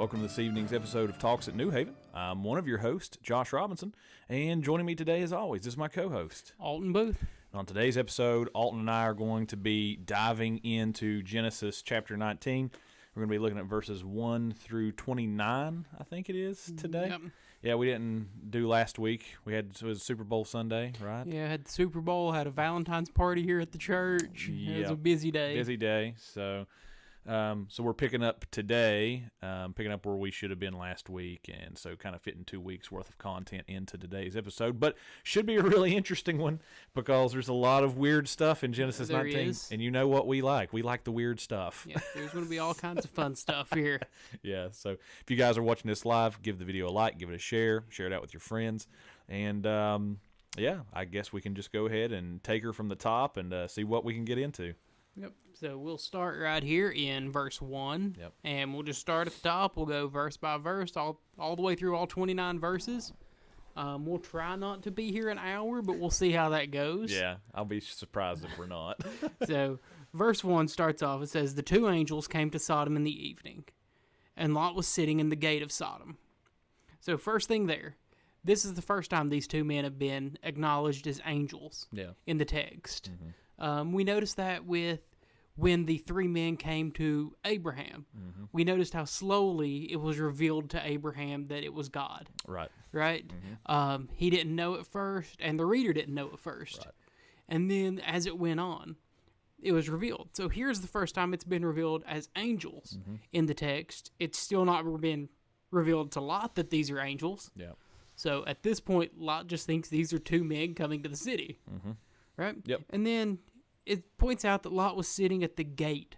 Welcome to this evening's episode of Talks at New Haven. I'm one of your hosts, Josh Robinson, and joining me today, as always, is my co-host, Alton Booth. On today's episode, Alton and I are going to be diving into Genesis chapter 19. We're going to be looking at verses 1 through 29, I think it is, today. Yep. Yeah, we didn't do last week. It was Super Bowl Sunday, right? Yeah, had the Super Bowl, had a Valentine's party here at the church. It was a busy day. Busy day, so we're picking up today, picking up where we should have been last week, and so kind of fitting 2 weeks worth of content into today's episode. But should be a really interesting one because there's a lot of weird stuff in Genesis 19, is. and you know what we like. We like the weird stuff. Yeah, there's going to be all kinds of fun stuff here. Yeah, so if you guys are watching this live, give the video a like, give it a share it out with your friends, and yeah, I guess we can just go ahead and take her from the top and see what we can get into. Yep. So we'll start right here in verse 1. Yep. And we'll just start at the top. We'll go verse by verse, all the way through all 29 verses. We'll try not to be here an hour, but we'll see how that goes. Yeah, I'll be surprised if we're not. So verse 1 starts off. It says, "The two angels came to Sodom in the evening, and Lot was sitting in the gate of Sodom." So first thing there, this is the first time these two men have been acknowledged as angels in the text. Mm-hmm. We noticed that with when the three men came to Abraham. Mm-hmm. We noticed how slowly it was revealed to Abraham that it was God. Right? Mm-hmm. He didn't know at first, and the reader didn't know at first. Right. And then as it went on, it was revealed. So here's the first time it's been revealed as angels in the text. It's still not been revealed to Lot that these are angels. Yeah. So at this point, Lot just thinks these are two men coming to the city. Mm-hmm. Right? Yep. And then it points out that Lot was sitting at the gate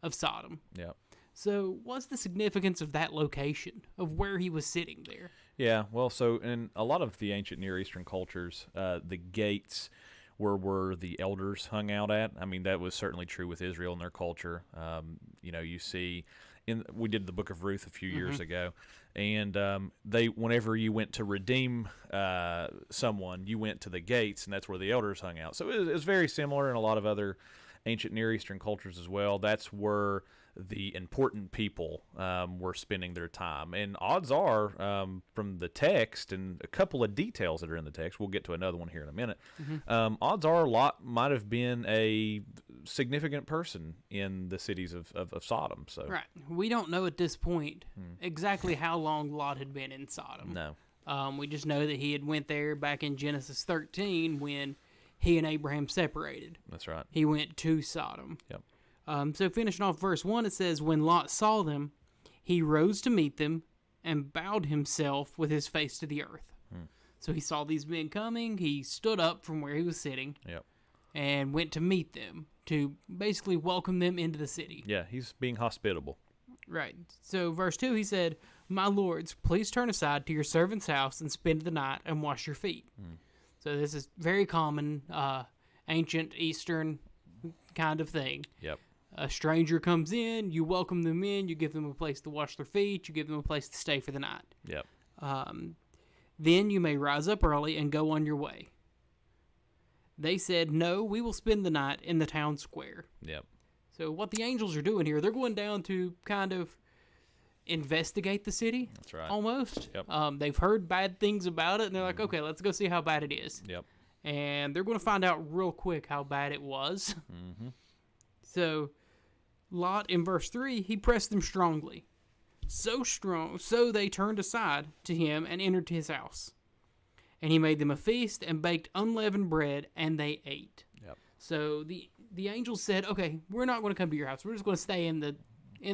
of Sodom. Yep. So what's the significance of that location, of where he was sitting there? Yeah, well, so in a lot of the ancient Near Eastern cultures, the gates were where the elders hung out at. I mean, that was certainly true with Israel and their culture. You see, we did the Book of Ruth a few years ago, and whenever you went to redeem someone, you went to the gates, and that's where the elders hung out. So it was very similar in a lot of other ancient Near Eastern cultures as well. That's where the important people were spending their time. And odds are, from the text and a couple of details that are in the text, we'll get to another one here in a minute, odds are Lot might have been a significant person in the cities of Sodom. So right. We don't know at this point exactly how long Lot had been in Sodom. No. We just know that he had went there back in Genesis 13 when he and Abraham separated. That's right. He went to Sodom. Yep. So finishing off verse 1, it says, "When Lot saw them, he rose to meet them and bowed himself with his face to the earth." So he saw these men coming. He stood up from where he was sitting and went to meet them, to basically welcome them into the city. Yeah, he's being hospitable. Right. So verse 2, he said, "My lords, please turn aside to your servant's house and spend the night and wash your feet." So this is very common, ancient Eastern kind of thing. Yep. A stranger comes in, you welcome them in, you give them a place to wash their feet, you give them a place to stay for the night. Yep. Then you may rise up early and go on your way. They said, "No, we will spend the night in the town square." Yep. So what the angels are doing here, they're going down to kind of investigate the city. That's right. Almost. Yep. They've heard bad things about it, and they're like, okay, let's go see how bad it is. Yep. And they're going to find out real quick how bad it was. So Lot, in verse 3, he pressed them strongly. So strong, so they turned aside to him and entered his house. And he made them a feast and baked unleavened bread, and they ate. Yep. So the angels said, okay, we're not going to come to your house. We're just going to stay in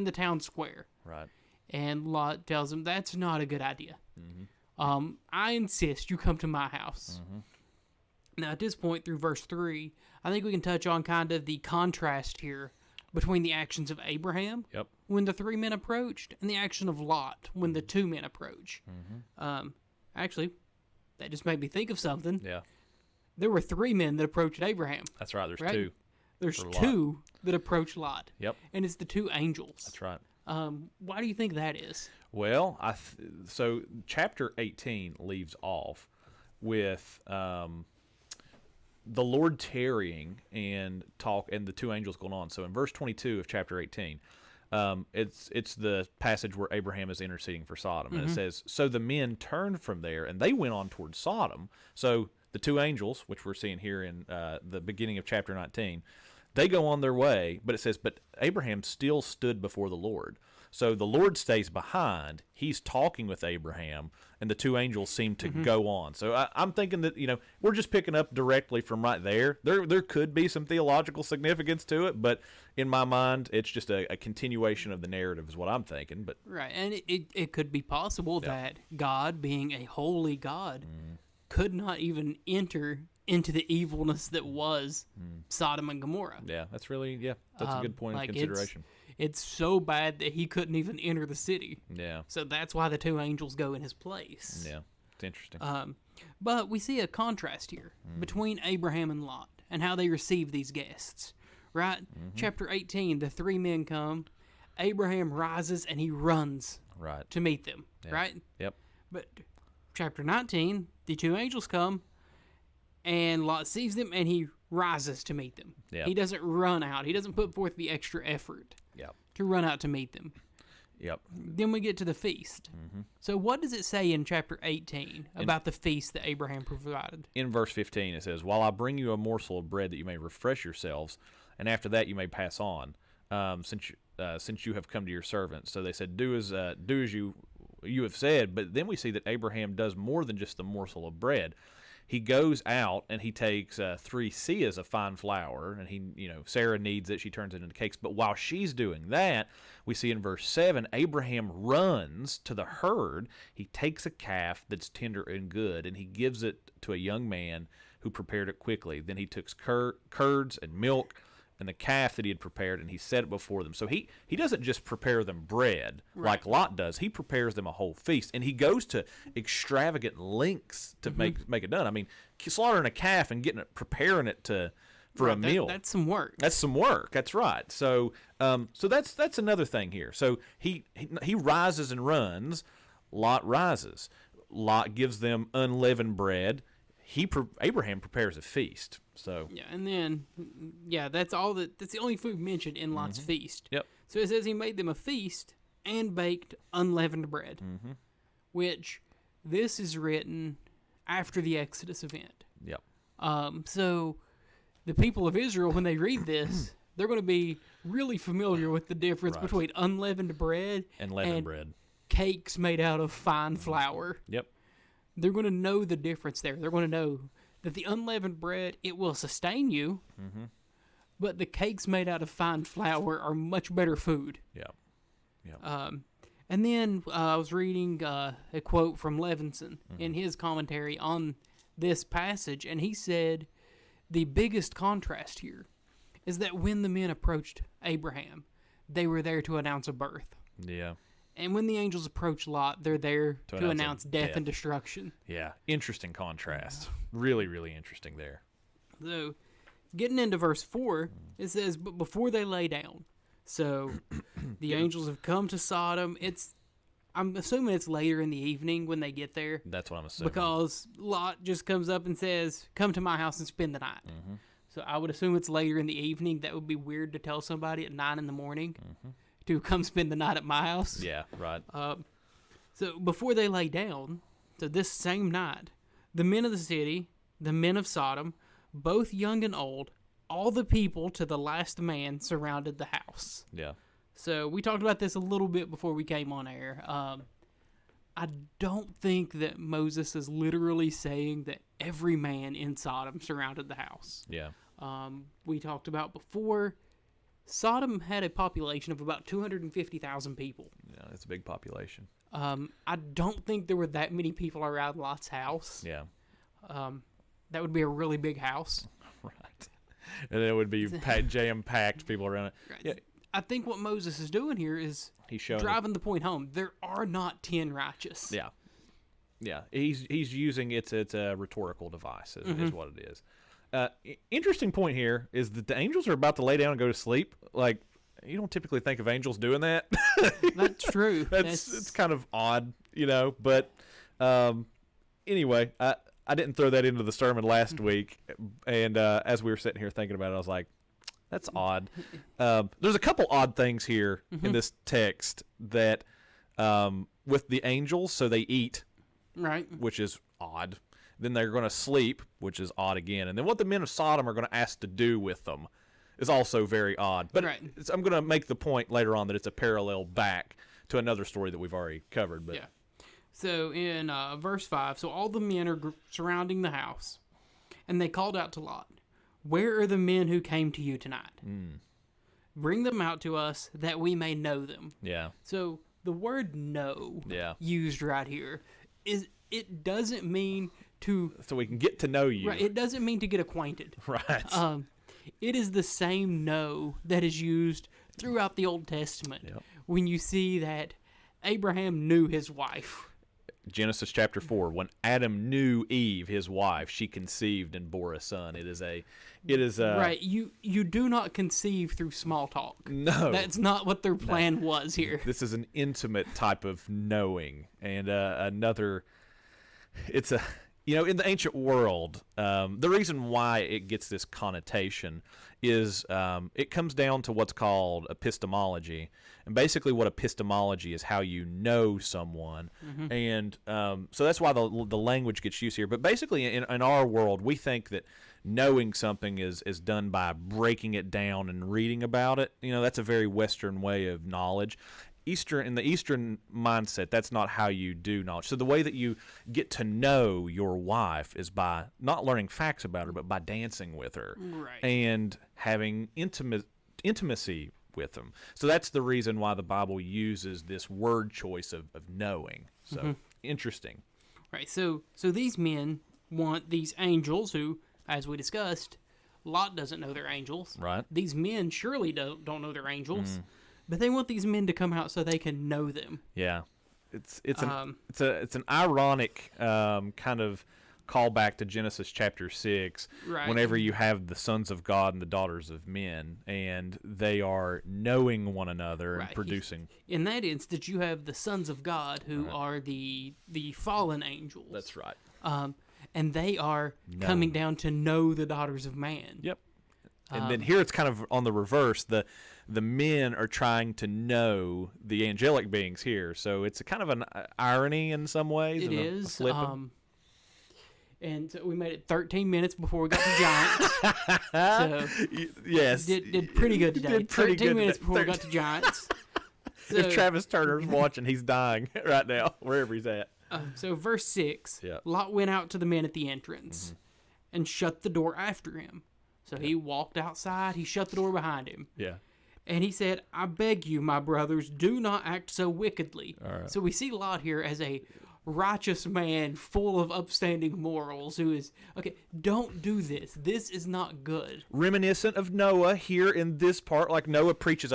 the town square. Right. And Lot tells them, that's not a good idea. I insist you come to my house. Now, at this point, through verse 3, I think we can touch on kind of the contrast here between the actions of Abraham when the three men approached and the action of Lot when the two men approach. Actually, that just made me think of something. Yeah. There were three men that approached Abraham. That's right. There's two. There's two that approached Lot. Yep. And it's the two angels. That's right. Why do you think that is? Well, so chapter 18 leaves off with the Lord tarrying and the two angels going on. So in verse 22 of chapter 18, It's the passage where Abraham is interceding for Sodom, and it says, "So the men turned from there, and they went on toward Sodom." So the two angels, which we're seeing here in the beginning of chapter 19, they go on their way, but it says, "But Abraham still stood before the Lord." So the Lord stays behind. He's talking with Abraham, and the two angels seem to go on. So I'm thinking that, we're just picking up directly from right there. There could be some theological significance to it, but in my mind, it's just a continuation of the narrative is what I'm thinking. But Right, and it could be possible that God, being a holy God, could not even enter into the evilness that was Sodom and Gomorrah. yeah, that's a good point of Like, consideration. It's so bad that he couldn't even enter the city. Yeah, So that's why the two angels go in his place. yeah, it's interesting. But we see a contrast here between Abraham and Lot and how they receive these guests. Right? Chapter 18, the three men come. Abraham rises and he runs Right. to meet them. Right? Yep. But chapter 19, the two angels come and Lot sees them and he rises to meet them. Yep. He doesn't run out. He doesn't put forth the extra effort Yep. to run out to meet them. Yep. Then we get to the feast. So what does it say in chapter 18 about the feast that Abraham provided? In verse 15, it says, "While I bring you a morsel of bread that you may refresh yourselves, and after that you may pass on, since you have come to your servant." So they said, "Do as you have said." But then we see that Abraham does more than just the morsel of bread. He goes out and he takes 3 seahs of fine flour, and Sarah needs it. She turns it into cakes. But while she's doing that, we see in verse 7, Abraham runs to the herd. He takes a calf that's tender and good, and he gives it to a young man who prepared it quickly. Then he took curds and milk and the calf that he had prepared, and he set it before them. So he doesn't just prepare them bread like Lot does. He prepares them a whole feast, and he goes to extravagant lengths to make it done. I mean, slaughtering a calf and preparing it for a meal. That's some work. That's some work. That's right. So that's another thing here. So he rises and runs. Lot rises. Lot gives them unleavened bread. Abraham prepares a feast. So Yeah, and then, that's the only food mentioned in Lot's feast. Yep. So it says he made them a feast and baked unleavened bread, which this is written after the Exodus event. Yep. So the people of Israel, when they read this, they're going to be really familiar with the difference Right. between unleavened bread And leavened bread. cakes made out of fine flour. Yep. They're going to know the difference there. They're going to know that the unleavened bread, it will sustain you, but the cakes made out of fine flour are much better food. Yep. Yep. And then I was reading a quote from Levinson in his commentary on this passage, and he said the biggest contrast here is that when the men approached Abraham, they were there to announce a birth. Yeah. And when the angels approach Lot, they're there to announce death death. and destruction. Yeah. Interesting contrast. Really, really interesting there. So, getting into verse 4, it says, "But before they lay down." So, the angels have come to Sodom. I'm assuming it's later in the evening when they get there, That's what I'm assuming. because Lot just comes up and says, "Come to my house and spend the night." So, I would assume it's later in the evening. That would be weird to tell somebody at 9 in the morning to come spend the night at my house. Yeah. Right. So before they lay down, so this same night, the men of the city, the men of Sodom, both young and old, all the people to the last man surrounded the house. Yeah. So we talked about this a little bit before we came on air. I don't think that Moses is literally saying that every man in Sodom surrounded the house. Yeah. We talked about before, Sodom had a population of about 250,000 people. Yeah. It's a big population. I don't think there were that many people around Lot's house. Yeah. That would be a really big house. Right. And it would be jam-packed people around it. Yeah. I think what Moses is doing here is He's showing driving the point home. There are not 10 righteous. Yeah. Yeah. He's using it's a rhetorical device is what it is. Interesting point here is that the angels are about to lay down and go to sleep. Like, you don't typically think of angels doing that. That's true. It's kind of odd, But anyway, I didn't throw that into the sermon last week, and as we were sitting here thinking about it, I was like, That's odd. There's a couple odd things here in this text that with the angels, so they eat, Right. which is odd. Then they're going to sleep, which is odd again. And then what the men of Sodom are going to ask to do with them is also very odd. But Right. I'm going to make the point later on that it's a parallel back to another story that we've already covered. But Yeah. So in verse 5, so all the men are surrounding the house, and they called out to Lot, "Where are the men who came to you tonight? Bring them out to us that we may know them." yeah, So the word "know" Yeah. used right here is it doesn't mean to so we can get to know you. right, it doesn't mean to get acquainted. Right. It is the same "know" that is used throughout the Old Testament. Yep. When you see that Abraham knew his wife. Genesis chapter 4, when Adam knew Eve, his wife, she conceived and bore a son. It is Right, you do not conceive through small talk. No. That's not what their plan was here. This is an intimate type of knowing. And it's a, in the ancient world, the reason why it gets this connotation is it comes down to what's called epistemology. And basically what epistemology is how you know someone. And so that's why the language gets used here. But basically in our world, we think that knowing something is done by breaking it down and reading about it. That's a very Western way of knowledge. In the Eastern mindset, that's not how you do knowledge. So the way that you get to know your wife is by not learning facts about her, but by dancing with her Right. and having intimacy with them. So that's the reason why the Bible uses this word choice of knowing. So interesting. Right. So these men want these angels who, as we discussed, Lot doesn't know they're angels. Right. These men surely don't know they're angels. But they want these men to come out so they can know them. Yeah, it's an ironic kind of callback to Genesis chapter 6. Right. Whenever you have the sons of God and the daughters of men, and they are knowing one another and Right. producing. In that instance, you have the sons of God who are the fallen angels. That's right. And they are coming down to know the daughters of man. Yep. And then here it's kind of on the reverse. The men are trying to know the angelic beings here, so it's a kind of an irony in some ways. It and is. a flipping. And so we made it 13 minutes before we got to Giants. So Yes, did pretty good today. Did pretty 13 good minutes today. before we got to Giants. If Travis Turner's watching, he's dying right now, wherever he's at. So verse 6, Yeah. Lot went out to the men at the entrance and shut the door after him. So he walked outside, he shut the door behind him. Yeah. And he said, "I beg you, my brothers, do not act so wickedly." All right. So we see Lot here as a righteous man full of upstanding morals who is, okay, don't do this. This is not good. Reminiscent of Noah here in this part, like Noah preaches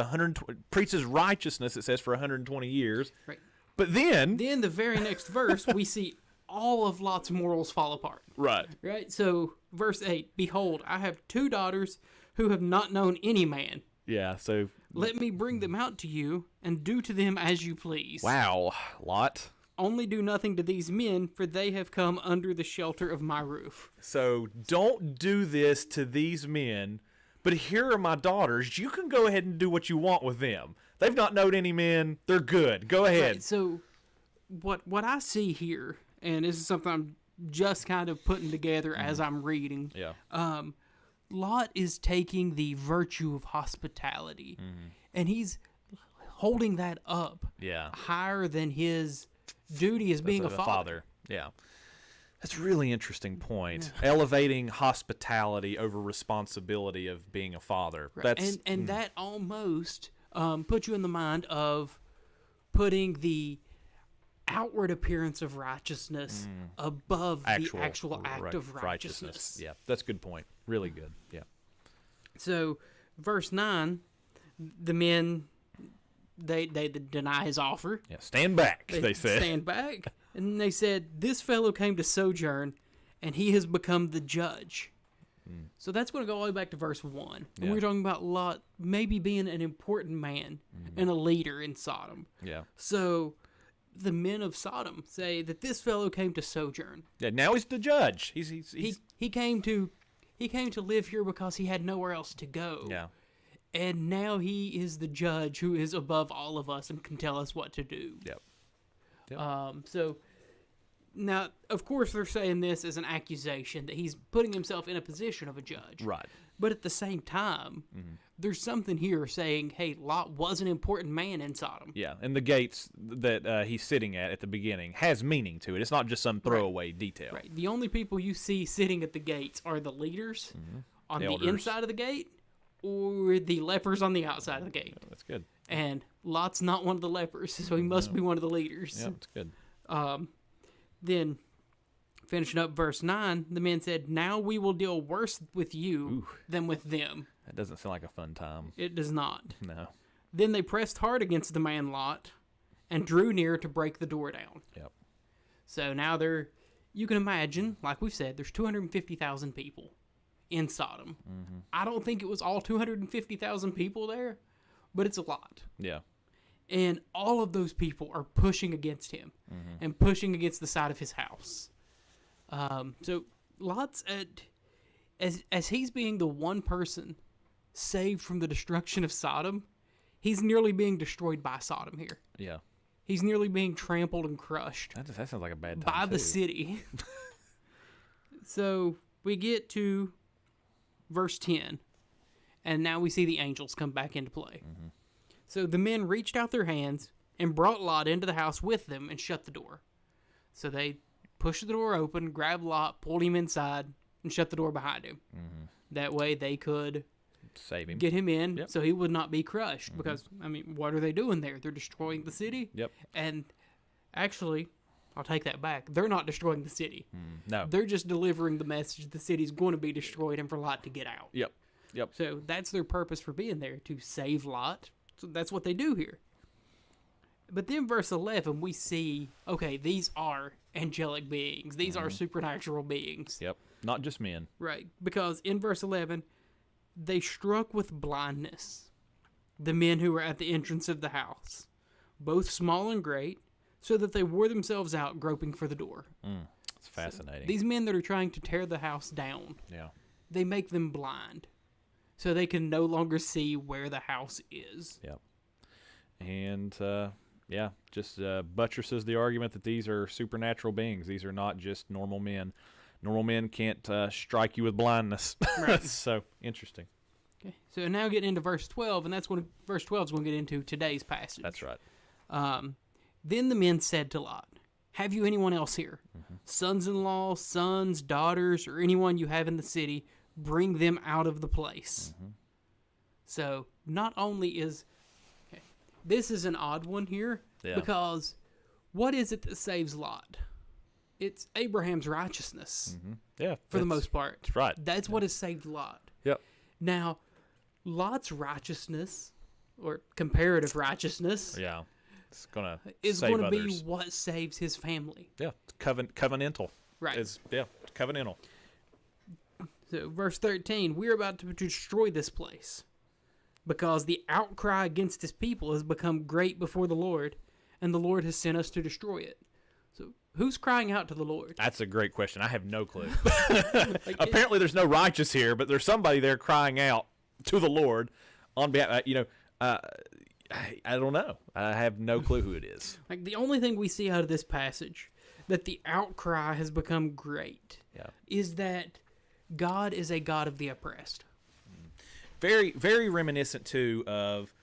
righteousness, it says, for 120 years. Right. But then Then the very next verse, we see all of Lot's morals fall apart. right. Right? So verse 8, "Behold, I have 2 daughters who have not known any man. Yeah, so Let me bring them out to you, and do to them as you please. wow, Lot. Only do nothing to these men, for they have come under the shelter of my roof." So don't do this to these men, but here are my daughters. You can go ahead and do what you want with them. They've not known any men. They're good. Go ahead. Right, so what I see here, and this is something I'm just kind of putting together as I'm reading, Yeah. Lot is taking the virtue of hospitality, and he's holding that up Yeah. higher than his duty as being a father. Yeah. That's a really interesting point. Elevating hospitality over responsibility of being a father. Right. That's And that almost puts you in the mind of putting the outward appearance of righteousness above the actual act of righteousness. Yeah, that's a good point. Really good. Yeah. So, verse 9, the men, they deny his offer. Yeah. Stand back, they said. Stand back. And they said, "This fellow came to sojourn, and he has become the judge." So that's going to go all the way back to verse 1. And Yeah. we're talking about Lot maybe being an important man and a leader in Sodom. Yeah. So the men of Sodom say that this fellow came to sojourn. Yeah. Now he's the judge. He's He came to live here because he had nowhere else to go. yeah. and now he is the judge who is above all of us and can tell us what to do. Yep. So now, of course, they're saying this as an accusation that he's putting himself in a position of a judge. Right. But at the same time, there's something here saying, hey, Lot was an important man in Sodom. Yeah, and the gates that he's sitting at the beginning has meaning to it. It's not just some throwaway detail. Right. The only people you see sitting at the gates are the leaders on the Elders. inside of the gate or the lepers on the outside of the gate. That's good. And Lot's not one of the lepers, so he must be one of the leaders. Yeah, that's good. Then, finishing up verse 9, the men said, now we will deal worse with you than with them. That doesn't sound like a fun time. It does not. No. Then they pressed hard against the man Lot and drew near to break the door down. Yep. So now you can imagine, like we've said, there's 250,000 people in Sodom. I don't think it was all 250,000 people there, but it's a lot. Yeah. And all of those people are pushing against him and pushing against the side of his house. So Lot's as he's being the one person saved from the destruction of Sodom, he's nearly being destroyed by Sodom here. Yeah. He's nearly being trampled and crushed That sounds like a bad time by the too. city. So we get to verse 10, and now we see the angels come back into play. So the men reached out their hands and brought Lot into the house with them and shut the door. So they pushed the door open, grabbed Lot, pulled him inside, and shut the door behind him. That way they could Save him. get him in Yep. so he would not be crushed. Because, I mean, what are they doing there? They're destroying the city? Yep. And actually, I'll take that back. They're not destroying the city. No. They're just delivering the message the city's going to be destroyed and for Lot to get out. Yep. Yep. So that's their purpose for being there, to save Lot. So that's what they do here. But then verse 11, we see, okay, these are angelic beings. These are supernatural beings. Yep. Not just men. Right. Because in verse 11, they struck with blindness the men who were at the entrance of the house, both small and great, so that they wore themselves out groping for the door. It's fascinating. These men that are trying to tear the house down, Yeah. they make them blind so they can no longer see where the house is. Yep. And just buttresses the argument that these are supernatural beings. These are not just normal men. Normal men can't strike you with blindness. Right. So interesting. Okay. So now getting into verse 12, and that's when verse 12 is going to get into today's passage. That's right. Then the men said to Lot, have you anyone else here? Sons-in-law, sons, daughters, or anyone you have in the city, bring them out of the place. So not only is... Okay, this is an odd one here, because what is it that saves Lot? It's Abraham's righteousness, Yeah. for the most part. That's right. That's what has saved Lot. Yep. Now, Lot's righteousness, or comparative righteousness, Yeah. It's gonna is save going to others. be what saves his family. Yeah. Covenantal. Right. Covenantal. So, verse 13, we're about to destroy this place because the outcry against his people has become great before the Lord, and the Lord has sent us to destroy it. So, who's crying out to the Lord? That's a great question. I have no clue. Apparently, there's no righteous here, but there's somebody there crying out to the Lord on behalf. I don't know. I have no clue who it is. Like, the only thing we see out of this passage that the outcry has become great is that God is a God of the oppressed. Very, very reminiscent too of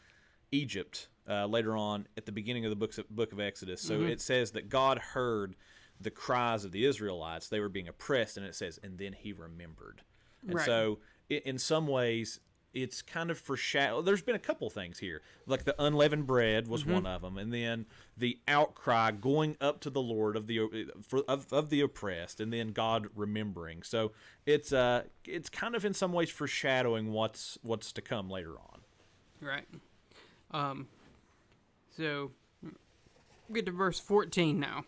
Egypt. Later on, at the beginning of the book of Exodus, so it says that God heard the cries of the Israelites; they were being oppressed, and it says, and then He remembered. And Right. so, in some ways, it's kind of foreshadow. There's been a couple things here, like the unleavened bread was one of them, and then the outcry going up to the Lord of the oppressed, and then God remembering. So it's kind of in some ways foreshadowing what's to come later on. Right. So, we'll get to verse 14 now.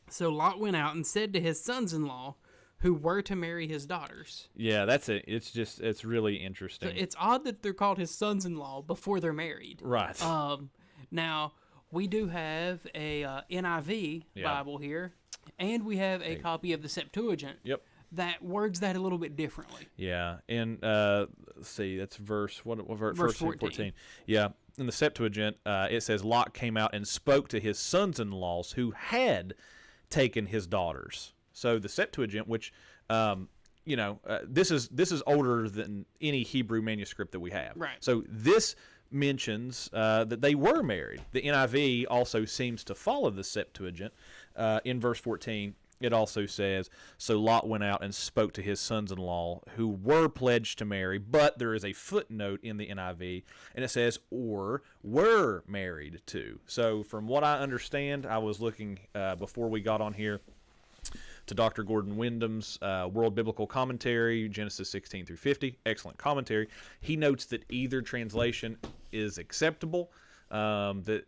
So Lot went out and said to his sons-in-law, who were to marry his daughters. Yeah, that's it. It's really interesting. So it's odd that they're called his sons-in-law before they're married. Right. Now, we do have a NIV Bible here, and we have a copy of the Septuagint. Yep. that words that a little bit differently. Yeah, and let's see, that's verse what verse Verse 14. Yeah, in the Septuagint, it says Lot came out and spoke to his sons-in-laws who had taken his daughters. So the Septuagint, which this is older than any Hebrew manuscript that we have. Right. So this mentions that they were married. The NIV also seems to follow the Septuagint. In verse 14, it also says, so Lot went out and spoke to his sons-in-law who were pledged to marry, but there is a footnote in the NIV, and it says, or were married to. So from what I understand, I was looking before we got on here to Dr. Gordon Wyndham's World Biblical Commentary, Genesis 16 through 50. Excellent commentary. He notes that either translation is acceptable, that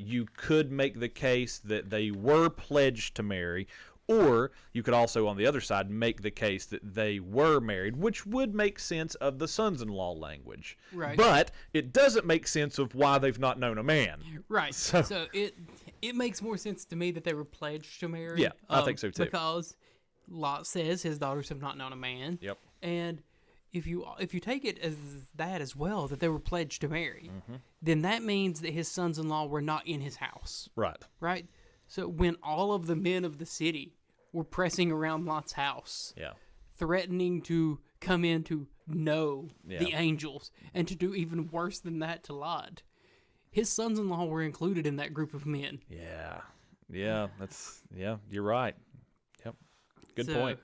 you could make the case that they were pledged to marry, or you could also, on the other side, make the case that they were married, which would make sense of the sons-in-law language. Right. But it doesn't make sense of why they've not known a man. Right. So it makes more sense to me that they were pledged to marry. Yeah, I think so too. Because Lot says his daughters have not known a man. Yep. And if you take it as that as well, that they were pledged to marry, then that means that his sons-in-law were not in his house. Right. Right? So when all of the men of the city were pressing around Lot's house, Yeah. threatening to come in to know Yeah. the angels and to do even worse than that to Lot, his sons-in-law were included in that group of men. Yeah. Yeah. You're right. Yep. Good point.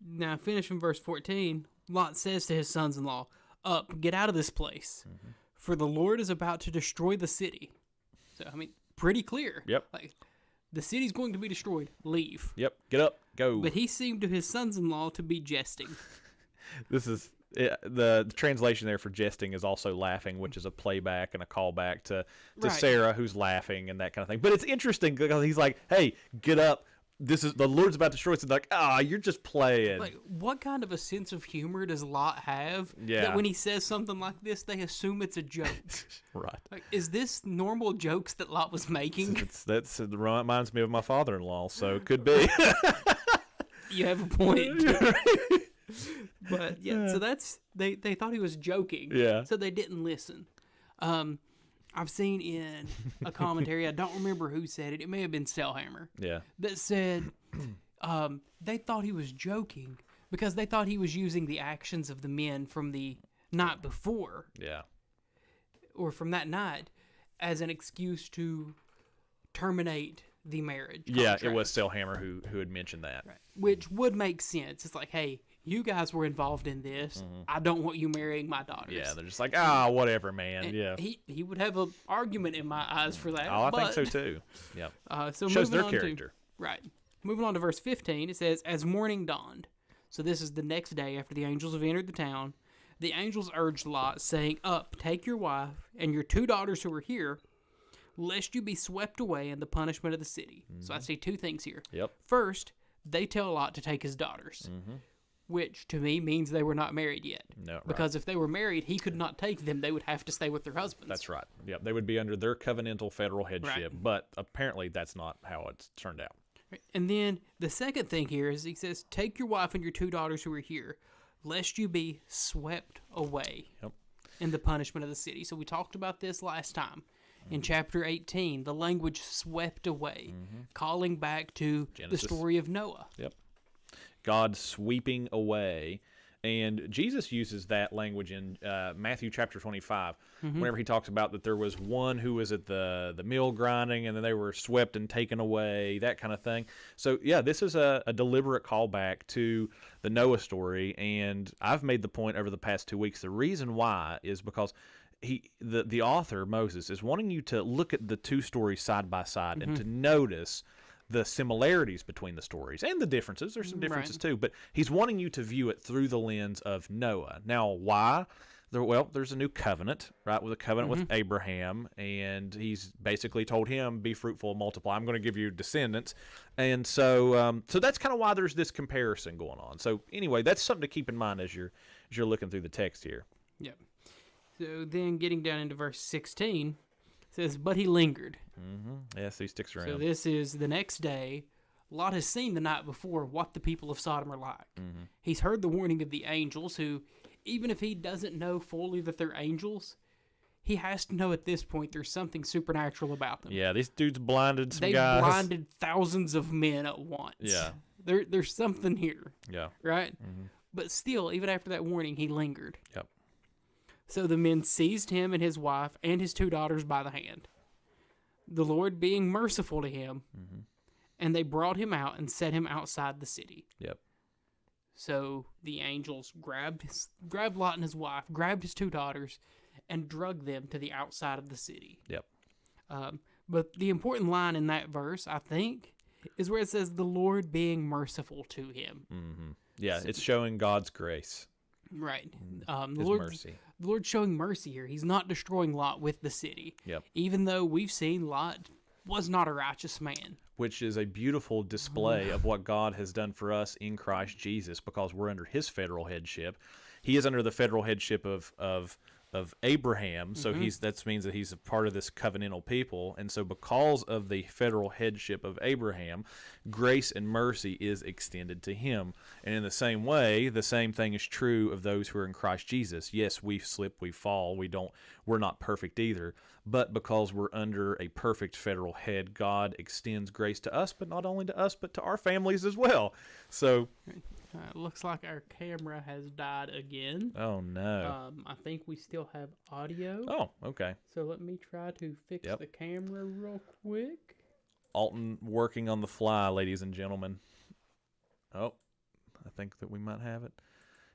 Now, finishing verse 14, Lot says to his sons-in-law, up, get out of this place, for the Lord is about to destroy the city. So, I mean, pretty clear. Yep. Like, the city's going to be destroyed. Leave. Yep. Get up. Go. But he seemed to his sons-in-law to be jesting. This is the translation there for jesting is also laughing, which is a playback and a callback to Right. Sarah, who's laughing and that kind of thing. But it's interesting because he's like, "Hey, get up! This is the Lord's about to destroy us." It's like, you're just playing. Like, what kind of a sense of humor does Lot have? Yeah. That when he says something like this, they assume it's a joke. Right. Like, is this normal jokes that Lot was making? It reminds me of my father-in-law, so it could be. You have a point. But yeah, so that's they thought he was joking. Yeah. So they didn't listen. I've seen in a commentary, I don't remember who said it. It may have been Selhammer. Yeah. That said, they thought he was joking because they thought he was using the actions of the men from the night before Yeah. or from that night as an excuse to terminate the marriage. Yeah, contract. it was Selhammer who had mentioned that. Right. Which would make sense. It's like, hey, you guys were involved in this. I don't want you marrying my daughters. Yeah, they're just like, whatever, man. And yeah. He would have an argument in my eyes for that. Oh, I but, think so too. Yep. So Shows moving their on character. Right. Moving on to verse 15, it says, as morning dawned. So this is the next day after the angels have entered the town. The angels urged Lot, saying, up, take your wife and your 2 daughters who are here, lest you be swept away in the punishment of the city. So I see 2 things here. Yep. First, they tell Lot to take his daughters, which to me means they were not married yet. No, right. Because if they were married, he could not take them. They would have to stay with their husbands. That's right. Yep. They would be under their covenantal federal headship, but apparently that's not how it's turned out. Right. And then the second thing here is he says, take your wife and your 2 daughters who are here, lest you be swept away in the punishment of the city. So we talked about this last time. In chapter 18, the language swept away, calling back to Genesis. the story of Noah. Yep. God sweeping away. And Jesus uses that language in Matthew chapter 25, whenever he talks about that there was one who was at the mill grinding and then they were swept and taken away, that kind of thing. So, yeah, this is a deliberate callback to the Noah story. And I've made the point over the past 2 weeks, the reason why is because the author, Moses, is wanting you to look at the 2 stories side by side and to notice the similarities between the stories and the differences. There's some differences too, but he's wanting you to view it through the lens of Noah. Now, why? Well, there's a new covenant, right, with a covenant with Abraham, and he's basically told him, be fruitful and multiply. I'm going to give you descendants. And so that's kind of why there's this comparison going on. So anyway, that's something to keep in mind as you're looking through the text here. Yep. So then getting down into verse 16, it says, but he lingered. Yes, he sticks around. So this is the next day. Lot has seen the night before what the people of Sodom are like. Mm-hmm. He's heard the warning of the angels who, even if he doesn't know fully that they're angels, he has to know at this point there's something supernatural about them. Yeah, these dudes blinded some They've guys. blinded thousands of men at once. Yeah. There's something here, Yeah. right? Mm-hmm. But still, even after that warning, he lingered. Yep. So the men seized him and his wife and his 2 daughters by the hand, the Lord being merciful to him, Mm-hmm. and they brought him out and set him outside the city. Yep. So the angels grabbed Lot and his wife, grabbed his 2 daughters, and dragged them to the outside of the city. Yep. But the important line in that verse, I think, is where it says, the Lord being merciful to him. Mm-hmm. Yeah, it's showing God's grace, Right. His mercy. The Lord's showing mercy here. He's not destroying Lot with the city. Yep. Even though we've seen Lot was not a righteous man. Which is a beautiful display of what God has done for us in Christ Jesus, because we're under His federal headship. He is under the federal headship of Abraham, so that means that he's a part of this covenantal people, and so because of the federal headship of Abraham, grace and mercy is extended to him. And in the same way, the same thing is true of those who are in Christ Jesus. Yes, we slip, we fall, we're not perfect either, but because we're under a perfect federal head, God extends grace to us, but not only to us, but to our families as well. So Looks like our camera has died again. oh no. I think we still have audio. Oh, okay. So let me try to fix Yep. the camera real quick. Alton working on the fly, ladies and gentlemen. Oh, I think that we might have it.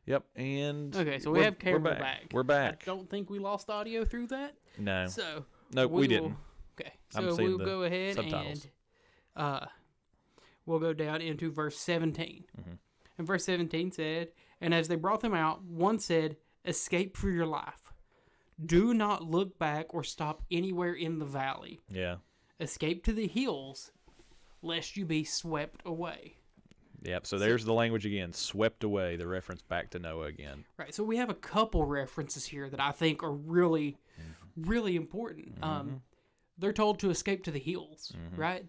Yep, and Okay, so we have camera back. We're back. I don't think we lost audio through that. No, So no, we didn't. Okay, I'm so seeing we'll the go ahead subtitles. and we'll go down into verse 17. Mm-hmm. And verse 17 said, "And as they brought them out, one said, 'Escape for your life. Do not look back or stop anywhere in the valley. Yeah, Escape to the hills, lest you be swept away.'" yep. So there's the language again, swept away. The reference back to Noah again. Right, so we have a couple references here that I think are really, really important. They're told to escape to the hills, right?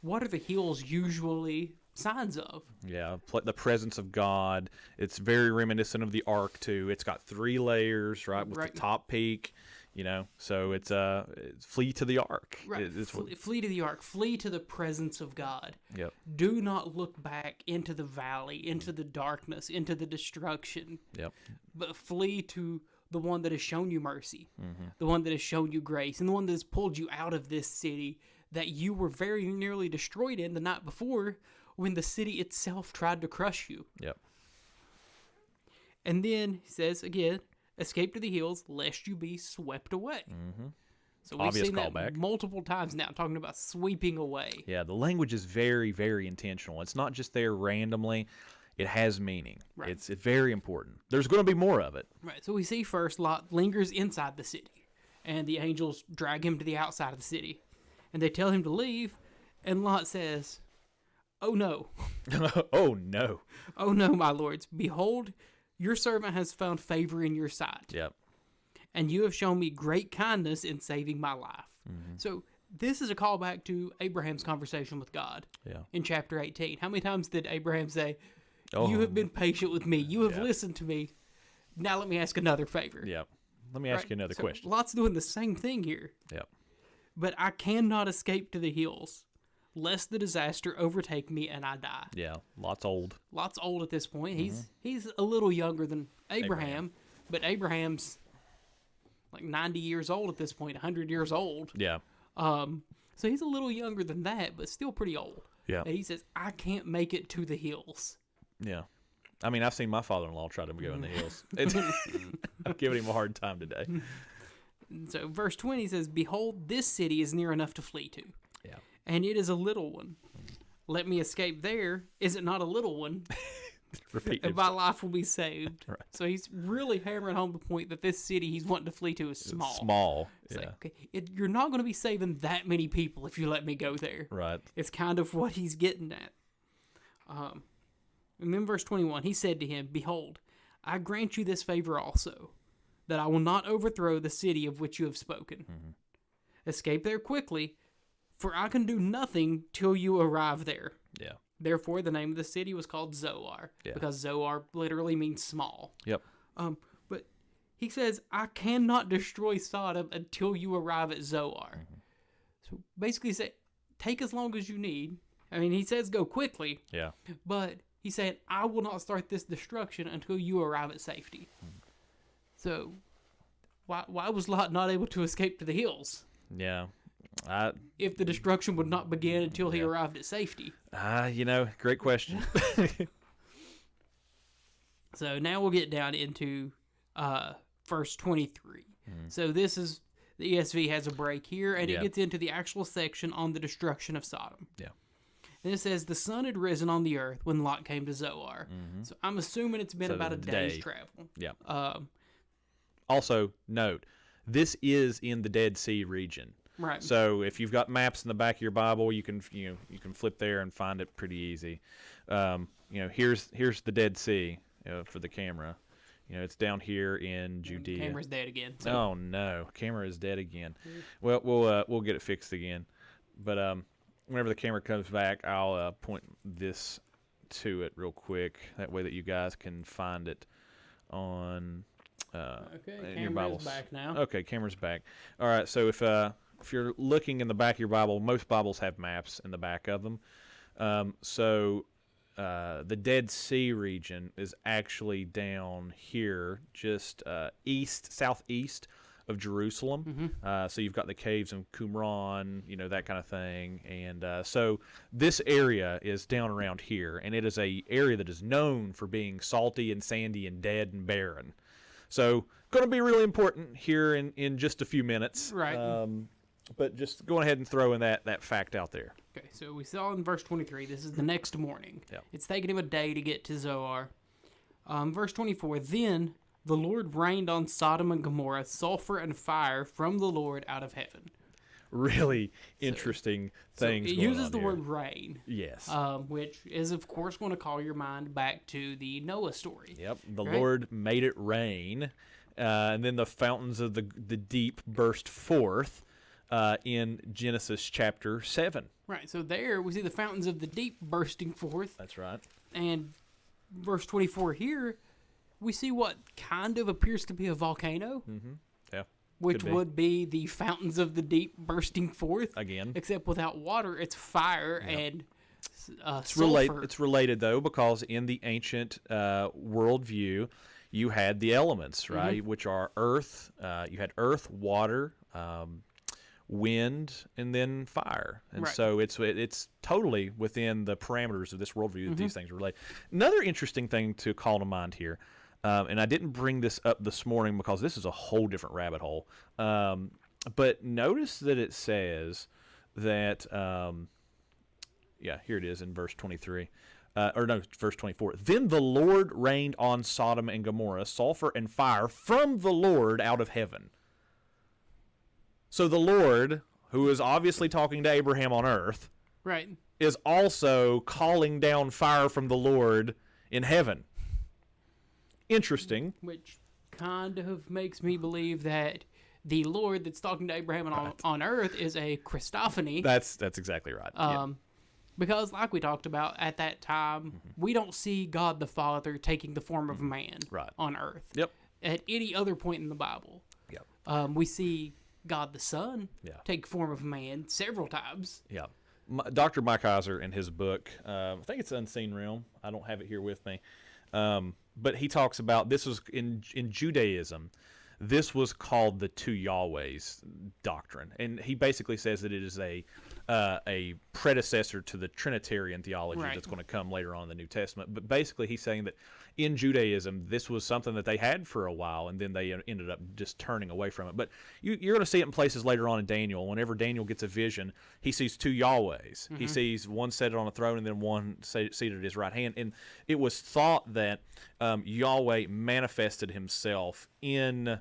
What are the hills usually signs of? Yeah, the presence of God. It's very reminiscent of the Ark too. It's got 3 layers, right, with Right. the top peak. So it's flee to the Ark. Right, flee to the ark, flee to the presence of God. Yep. Do not look back into the valley, into the darkness, into the destruction, Yep. but flee to the one that has shown you mercy, the one that has shown you grace, and the one that has pulled you out of this city that you were very nearly destroyed in the night before when the city itself tried to crush you. Yep. And then he says again, escape to the hills lest you be swept away. So we've Obvious seen that callback. multiple times now, talking about sweeping away. Yeah, the language is very, very intentional. It's not just there randomly. It has meaning. Right. It's very important. There's going to be more of it. Right. So we see first Lot lingers inside the city, and the angels drag him to the outside of the city, and they tell him to leave, and Lot says, "Oh no, Oh, no. oh no, my lords! Behold, your servant has found favor in your sight, Yep. and you have shown me great kindness in saving my life." So this is a callback to Abraham's conversation with God Yeah. in chapter 18. How many times did Abraham say, Oh, "You have been patient with me. You have Yeah. listened to me. Now let me ask another favor." Yep. Let me ask Right? you another So question. Lot's doing the same thing here. Yep. "But I cannot escape to the hills, lest the disaster overtake me and I die." Yeah. Lot's old. Lot's old at this point. He's a little younger than Abraham, but Abraham's like 90 years old at this point, 100 years old. Yeah. So he's a little younger than that, but still pretty old. Yeah. And he says, "I can't make it to the hills." Yeah. I mean, I've seen my father-in-law try to go in the hills. I'm giving him a hard time today. So verse 20 says, "Behold, this city is near enough to flee to, Yeah. and it is a little one. Let me escape there. Is it not a little one? Repeat And it. my life will be saved." Right. So he's really hammering home the point that this city he's wanting to flee to is small. Small. It's Yeah. like, okay, you're not going to be saving that many people if you let me go there. Right. It's kind of what he's getting at. And then verse 21, he said to him, "Behold, I grant you this favor also, that I will not overthrow the city of which you have spoken. Escape there quickly, For I can do nothing till you arrive there. Yeah. Therefore, the name of the city was called Zoar, Yeah. because Zoar literally means small. Yep. But he says, I cannot destroy Sodom until you arrive at Zoar. So basically, say, take as long as you need. I mean, he says go quickly, Yeah. but he said, I will not start this destruction until you arrive at safety. So, why was Lot not able to escape to the hills Yeah. if the destruction would not begin until he arrived at safety? Great question. So now we'll get down into verse 23. So this is, the ESV has a break here, and Yeah. it gets into the actual section on the destruction of Sodom. Yeah. And it says, the sun had risen on the earth when Lot came to Zoar. So I'm assuming it's been So about a the day's day. travel. Yeah. Um, Also, note, this is in the Dead Sea region. right. So if you've got maps in the back of your Bible, you can flip there and find it pretty easy. Here's the Dead Sea for the camera. It's down here in Judea. Camera's dead again. So Oh no, camera is dead again. Well, we'll get it fixed again. But whenever the camera comes back, I'll point this to it real quick. That way that you guys can find it on okay, in your camera's Bibles. back now. Okay, camera's back. All right, so if you're looking in the back of your Bible, most Bibles have maps in the back of them. The Dead Sea region is actually down here, just southeast of Jerusalem. So you've got the caves of Qumran, that kind of thing. And so this area is down around here, and it is a area that is known for being salty and sandy and dead and barren. So going to be really important here in just a few minutes. Right. But just going ahead and throwing that fact out there. Okay, so we saw in verse 23, this is the next morning. Yep. It's taken him a day to get to Zoar. Verse 24, then the Lord rained on Sodom and Gomorrah sulfur and fire from the Lord out of heaven. Really interesting things It going uses on the here. word rain, Yes. which is, of course, going to call your mind back to the Noah story. Yep. The right? Lord made it rain, and then the fountains of the deep burst forth in Genesis chapter 7. Right, so there we see the fountains of the deep bursting forth. That's right. And verse 24 here, we see what kind of appears to be a volcano, Yeah. which could be. would be the fountains of the deep bursting forth. Again. Except without water, it's fire and It's sulfur. It's related though, because in the ancient worldview, you had the elements, right, which are earth. You had earth, water, wind, and then fire. And Right. so it's totally within the parameters of this worldview that these things relate. Another interesting thing to call to mind here, and I didn't bring this up this morning because this is a whole different rabbit hole. But notice that it says that. Yeah, here it is in verse 23. Verse 24. Then the Lord rained on Sodom and Gomorrah sulfur and fire from the Lord out of heaven. So the Lord, who is obviously talking to Abraham on earth, Right. is also calling down fire from the Lord in heaven. Interesting. Which kind of makes me believe that the Lord that's talking to Abraham on earth is a Christophany. That's exactly right. Yeah. Because, like we talked about at that time, we don't see God the Father taking the form of man Right. on earth. Yep. At any other point in the Bible. Yep. We see God the Son Yeah. take form of man several times. Yeah. Dr. Mike Heiser, in his book, I think it's Unseen Realm. I don't have it here with me. But he talks about, this was in Judaism, this was called the two Yahwehs doctrine. And he basically says that it is a predecessor to the Trinitarian theology Right. that's going to come later on in the New Testament. But basically he's saying that in Judaism, this was something that they had for a while, and then they ended up just turning away from it. But you're going to see it in places later on in Daniel. Whenever Daniel gets a vision, he sees two Yahwehs. He sees one seated on a throne and then one seated at his right hand. And it was thought that Yahweh manifested himself in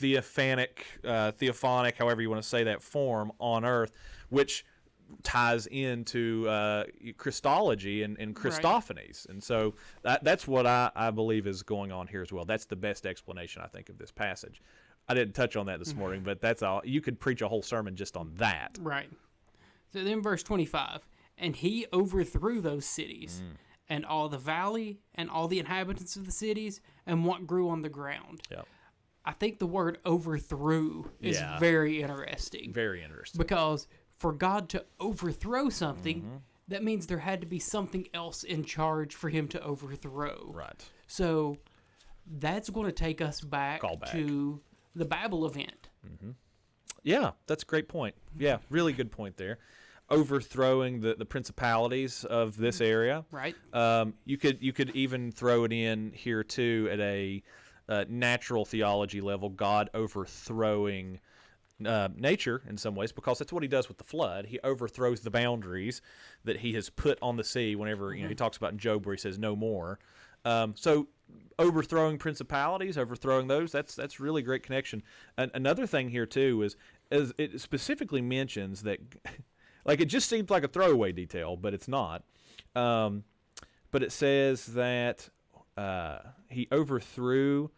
theophanic, however you want to say that, form on earth, which ties into Christology and Christophanies. And so that's what I believe is going on here as well. That's the best explanation, I think, of this passage. I didn't touch on that this morning, but that's all. You could preach a whole sermon just on that. Right. So then verse 25, and he overthrew those cities, and all the valley, and all the inhabitants of the cities, and what grew on the ground. Yep. I think the word overthrew is very interesting. Very interesting. Because for God to overthrow something, that means there had to be something else in charge for him to overthrow. Right. So that's going to take us back to the Babel event. Yeah, that's a great point. Yeah, really good point there. Overthrowing the principalities of this area. Right. You could even throw it in here too at a natural theology level. God overthrowing nature in some ways, because that's what he does with the flood. He overthrows the boundaries that he has put on the sea. Whenever he talks about in Job where he says no more. So overthrowing principalities, overthrowing those, that's really great connection. Another thing here too is it specifically mentions that, like, it just seems like a throwaway detail, but it's not. But it says that he overthrew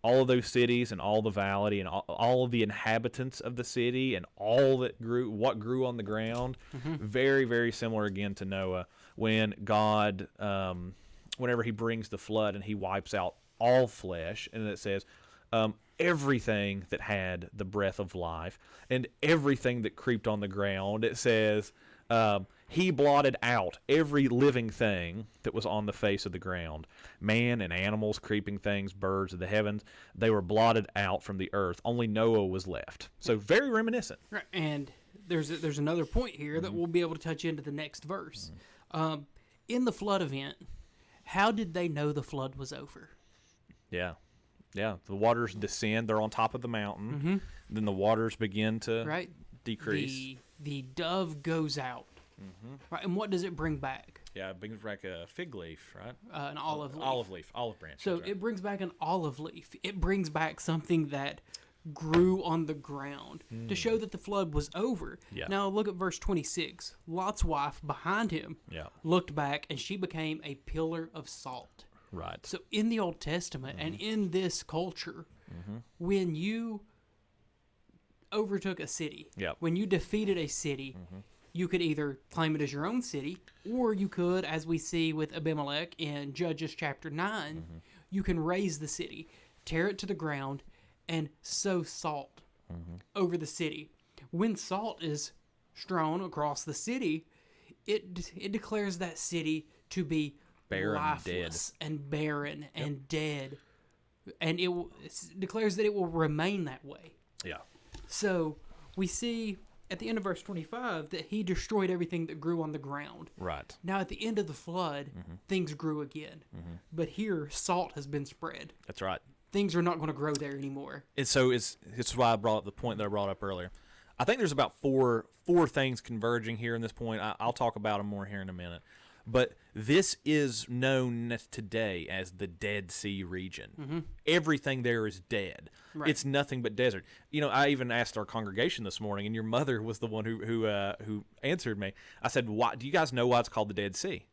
all of those cities and all the valley and all of the inhabitants of the city and all that what grew on the ground. Very, very similar again to Noah when God, whenever he brings the flood and he wipes out all flesh, and it says everything that had the breath of life and everything that creeped on the ground. It says he blotted out every living thing that was on the face of the ground. Man and animals, creeping things, birds of the heavens, they were blotted out from the earth. Only Noah was left. So very reminiscent. Right. And there's another point here that we'll be able to touch into the next verse. In the flood event, how did they know the flood was over? Yeah. The waters descend. They're on top of the mountain. Then the waters begin to decrease. The dove goes out. Right, and what does it bring back? Yeah, it brings back a fig leaf, right? An olive leaf. Olive branch. So right. it brings back an olive leaf. It brings back something that grew on the ground to show that the flood was over. Yeah. Now look at verse 26. Lot's wife behind him looked back, and she became a pillar of salt. Right. So in the Old Testament and in this culture, when you overtook a city, when you defeated a city, you could either claim it as your own city, or you could, as we see with Abimelech in Judges chapter 9, you can raise the city, tear it to the ground, and sow salt over the city. When salt is strewn across the city, it declares that city to be barren, lifeless, and barren and dead, and it declares that it will remain that way. Yeah. So we see at the end of verse 25 that he destroyed everything that grew on the ground. Right. Now at the end of the flood, things grew again. But here, salt has been spread. That's right. Things are not going to grow there anymore. And so it's why I brought up the point that I brought up earlier. I think there's about four things converging here in this point. I'll talk about them more here in a minute. But this is known today as the Dead Sea region. Everything there is dead. Right. It's nothing but desert. You know, I even asked our congregation this morning, and your mother was the one who answered me. I said, "Why do you guys know why it's called the Dead Sea?"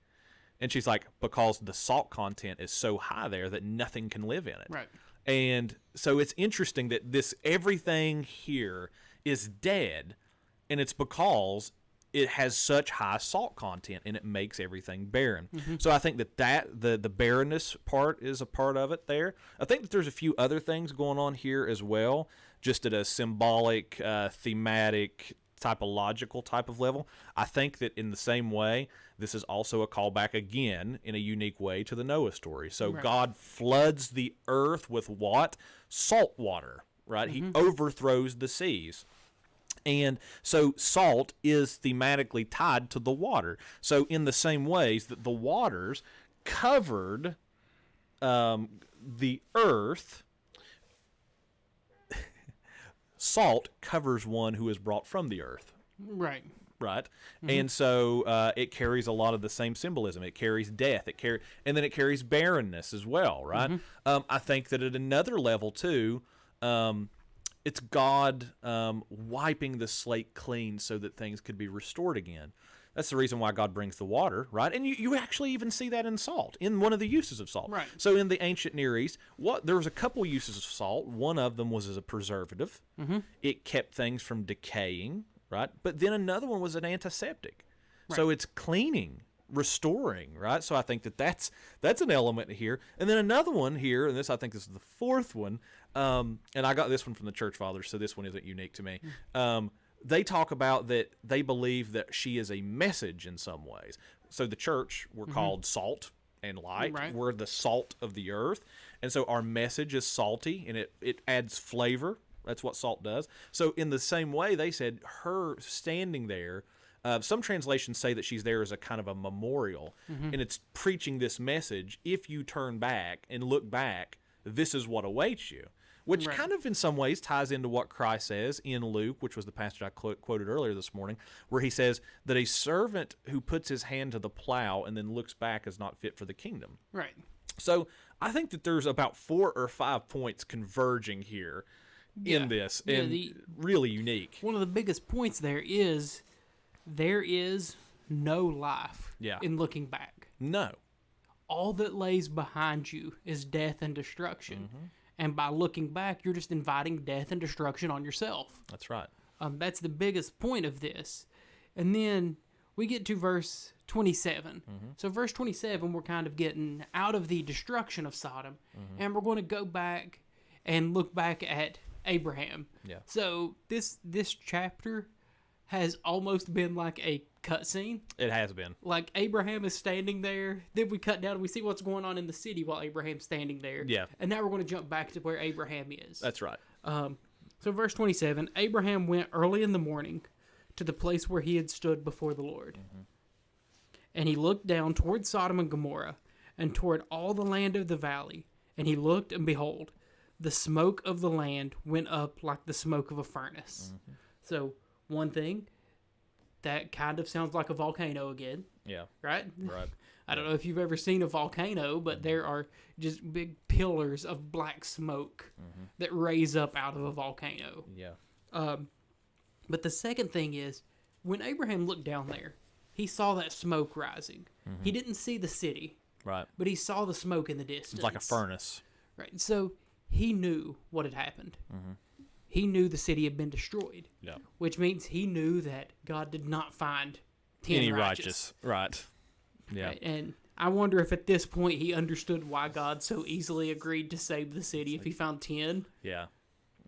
And she's like, "Because the salt content is so high there that nothing can live in it." Right. And so it's interesting that everything here is dead, and it's because it has such high salt content, and it makes everything barren. So I think that the barrenness part is a part of it there. I think that there's a few other things going on here as well, just at a symbolic, thematic, typological type of level. I think that in the same way, this is also a callback again in a unique way to the Noah story. So God floods the earth with what? Salt water, right? He overthrows the seas. And so salt is thematically tied to the water. So in the same ways that the waters covered the earth, salt covers one who is brought from the earth. Right. Right. And so it carries a lot of the same symbolism. It carries death. And then it carries barrenness as well. Right. I think that at another level too, it's God wiping the slate clean so that things could be restored again. That's the reason why God brings the water, right? And you actually even see that in salt, in one of the uses of salt. Right. So in the ancient Near East, there was a couple uses of salt. One of them was as a preservative. It kept things from decaying, right? But then another one was an antiseptic. So it's cleaning, restoring, right? So I think that's an element here. And then another one here, and I think this is the fourth one, and I got this one from the Church Fathers, so this one isn't unique to me. They talk about that they believe that she is a message in some ways. So the church, we're called salt and light. Right. We're the salt of the earth. And so our message is salty, and it adds flavor. That's what salt does. So in the same way, they said her standing there, some translations say that she's there as a kind of a memorial, and it's preaching this message. If you turn back and look back, this is what awaits you. Which kind of in some ways ties into what Christ says in Luke, which was the passage I quoted earlier this morning, where he says that a servant who puts his hand to the plow and then looks back is not fit for the kingdom. Right. So I think that there's about 4 or 5 points converging here in this, and really unique. One of the biggest points there is no life in looking back. No. All that lays behind you is death and destruction. And by looking back, you're just inviting death and destruction on yourself. That's right. That's the biggest point of this. And then we get to verse 27. So verse 27, we're kind of getting out of the destruction of Sodom, and we're going to go back and look back at Abraham. Yeah. So this chapter has almost been like a cutscene. It has been. Like Abraham is standing there. Then we cut down and we see what's going on in the city while Abraham's standing there. Yeah. And now we're going to jump back to where Abraham is. That's right. So verse 27, Abraham went early in the morning to the place where he had stood before the Lord. And he looked down toward Sodom and Gomorrah and toward all the land of the valley. And he looked, and behold, the smoke of the land went up like the smoke of a furnace. So one thing, that kind of sounds like a volcano again. Yeah. Right? Right. I don't know if you've ever seen a volcano, but there are just big pillars of black smoke that raise up out of a volcano. Yeah. But the second thing is, when Abraham looked down there, he saw that smoke rising. He didn't see the city, Right. but he saw the smoke in the distance. It's like a furnace. Right. So he knew what had happened. He knew the city had been destroyed. Yeah. Which means he knew that God did not find 10 Any righteous. Right. Yeah. Right? And I wonder if at this point he understood why God so easily agreed to save the city if he found 10. Yeah.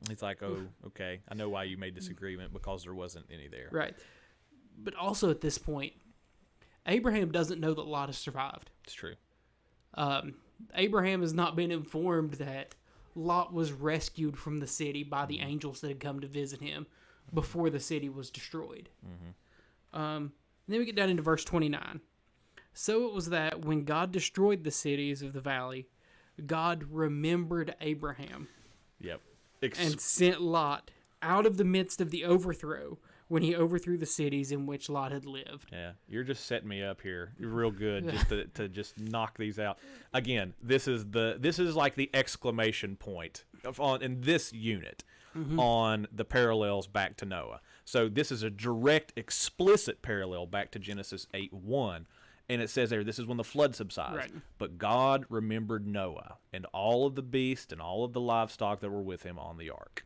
He's like, oh, okay. I know why you made this agreement, because there wasn't any there. Right. But also at this point, Abraham doesn't know that Lot has survived. It's true. Abraham has not been informed that Lot was rescued from the city by the angels that had come to visit him before the city was destroyed. Then we get down into verse 29. So it was that when God destroyed the cities of the valley, God remembered Abraham Yep. and sent Lot out of the midst of the overthrow when he overthrew the cities in which Lot had lived. Yeah, you're just setting me up here. You're real good just to just knock these out. Again, this is like the exclamation point in this unit on the parallels back to Noah. So this is a direct, explicit parallel back to Genesis 8:1. And it says there, this is when the flood subsides. Right. But God remembered Noah and all of the beasts and all of the livestock that were with him on the ark.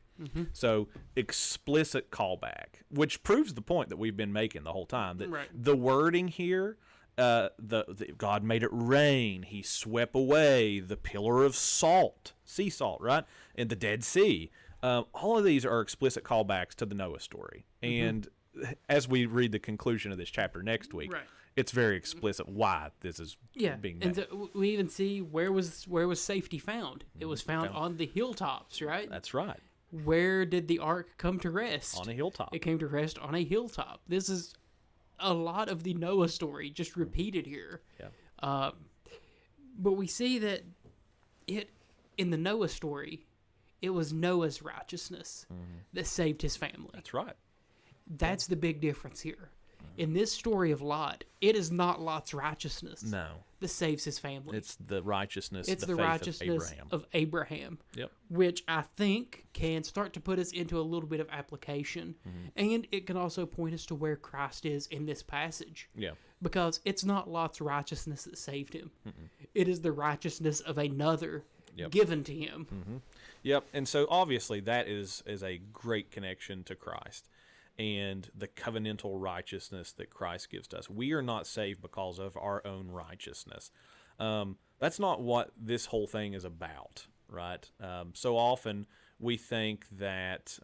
So explicit callback, which proves the point that we've been making the whole time. That the wording here, the God made it rain. He swept away the pillar of salt, sea salt, right? And the Dead Sea. All of these are explicit callbacks to the Noah story. And as we read the conclusion of this chapter next week, it's very explicit why this is being made. And so we even see where was safety found. It was found on the hilltops, right? That's right. Where did the ark come to rest? On a hilltop. It came to rest on a hilltop. This is a lot of the Noah story just repeated here. Yeah. But we see that in the Noah story, it was Noah's righteousness that saved his family. That's right. That's the big difference here. In this story of Lot, it is not Lot's righteousness No. that saves his family. It's the righteousness, It's the the faith righteousness of Abraham. of Abraham, Yep. which I think can start to put us into a little bit of application. And it can also point us to where Christ is in this passage. Yeah. Because it's not Lot's righteousness that saved him. It is the righteousness of another Yep. given to him. Yep. And so obviously that is a great connection to Christ and the covenantal righteousness that Christ gives to us. We are not saved because of our own righteousness. That's not what this whole thing is about, right? So often we think that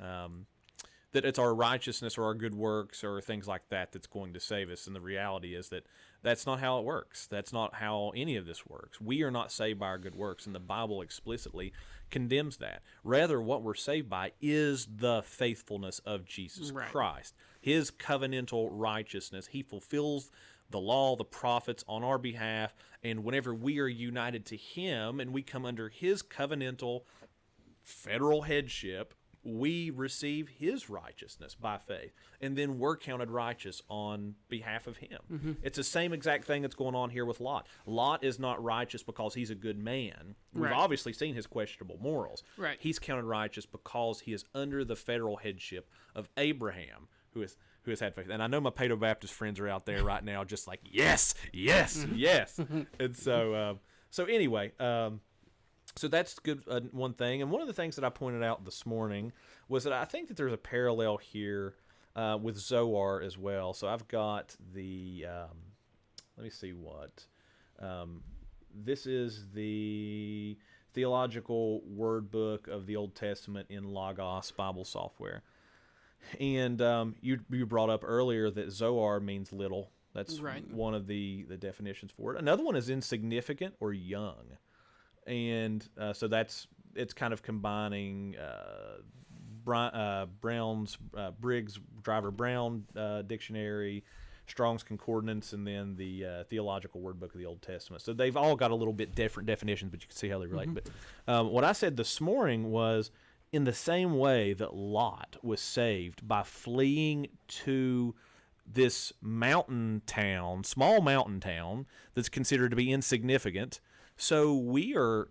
that it's our righteousness or our good works or things like that that's going to save us. And the reality is that that's not how it works. That's not how any of this works. We are not saved by our good works, and the Bible explicitly condemns that. Rather, what we're saved by is the faithfulness of Jesus Christ, his covenantal righteousness. He fulfills the law, the prophets on our behalf, and whenever we are united to him and we come under his covenantal federal headship, we receive his righteousness by faith, and then we're counted righteous on behalf of him. It's the same exact thing that's going on here with Lot. Lot is not righteous because he's a good man. We've obviously seen his questionable morals. Right. He's counted righteous because he is under the federal headship of Abraham, who has had faith. And I know my Paedo Baptist friends are out there right now just like, yes, yes, yes. And so anyway, so that's good, one thing. And one of the things that I pointed out this morning was that I think that there's a parallel here with Zoar as well. So I've got the, let me see what. This is the Theological Word Book of the Old Testament in Logos Bible software. And you brought up earlier that Zoar means little. That's one of the definitions for it. Another one is insignificant or young. And so it's kind of combining Brown's Briggs Driver Brown dictionary, Strong's Concordance, and then the Theological Word Book of the Old Testament. So they've all got a little bit different definitions, but you can see how they relate. But what I said this morning was, in the same way that Lot was saved by fleeing to this mountain town, small mountain town that's considered to be insignificant, so we are